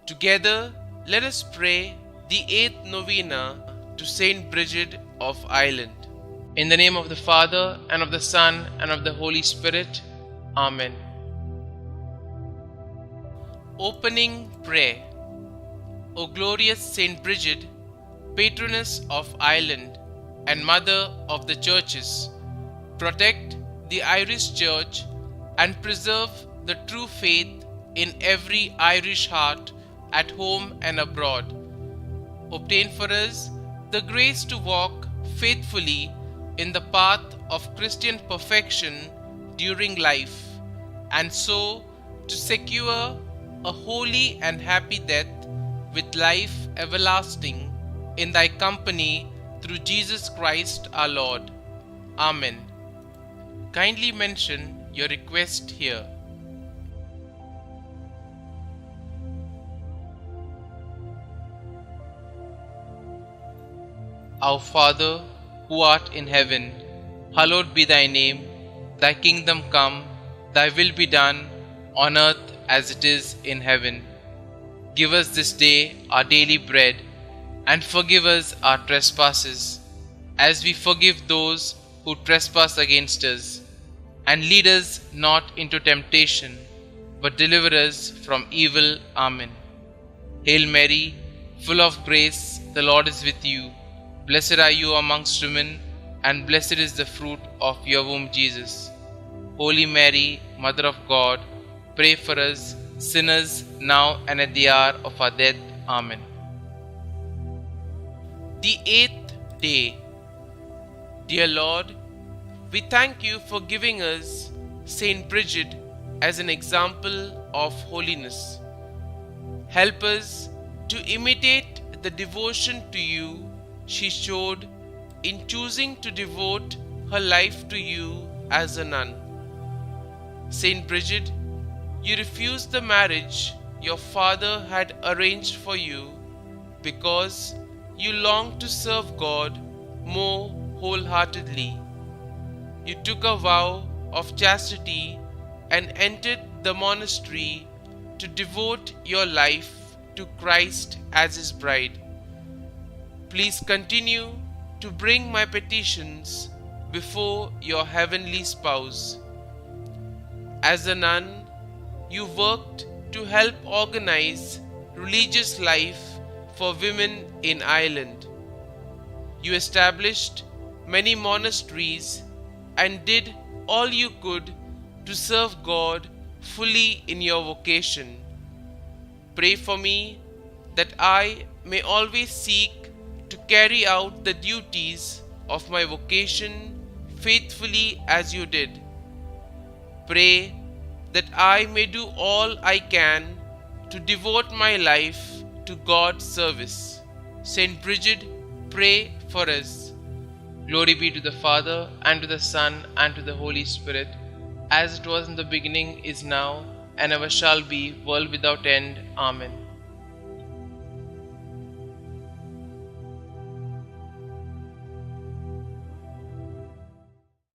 Together, let us pray the 8th Novena to St Brigid of Ireland. In the name of the Father, and of the Son, and of the Holy Spirit. Amen. Opening Prayer. O glorious St Brigid, patroness of Ireland and mother of the churches, protect the Irish Church and preserve the true faith in every Irish heart at home and abroad. Obtain for us the grace to walk faithfully in the path of Christian perfection during life, and so to secure a holy and happy death with life everlasting in thy company through Jesus Christ our Lord. Amen. Kindly mention your request here. Our Father, who art in heaven, hallowed be thy name. Thy kingdom come, thy will be done, on earth as it is in heaven. Give us this day our daily bread, and forgive us our trespasses, as we forgive those who trespass against us. And lead us not into temptation, but deliver us from evil. Amen. Hail Mary, full of grace, the Lord is with you. Blessed are you amongst women, and blessed is the fruit of your womb, Jesus. Holy Mary, Mother of God, pray for us sinners, now and at the hour of our death. Amen. The 8th day. Dear Lord, we thank you for giving us St. Brigid as an example of holiness. Help us to imitate the devotion to you she showed in choosing to devote her life to you as a nun. St. Brigid, you refused the marriage your father had arranged for you because you longed to serve God more wholeheartedly. You took a vow of chastity and entered the monastery to devote your life to Christ as his bride. Please continue to bring my petitions before your heavenly spouse. As a nun, you worked to help organize religious life for women in Ireland. You established many monasteries and did all you could to serve God fully in your vocation. Pray for me that I may always seek to carry out the duties of my vocation faithfully as you did. Pray that I may do all I can to devote my life to God's service. St. Brigid, pray for us. Glory be to the Father, and to the Son, and to the Holy Spirit, as it was in the beginning, is now, and ever shall be, world without end. Amen.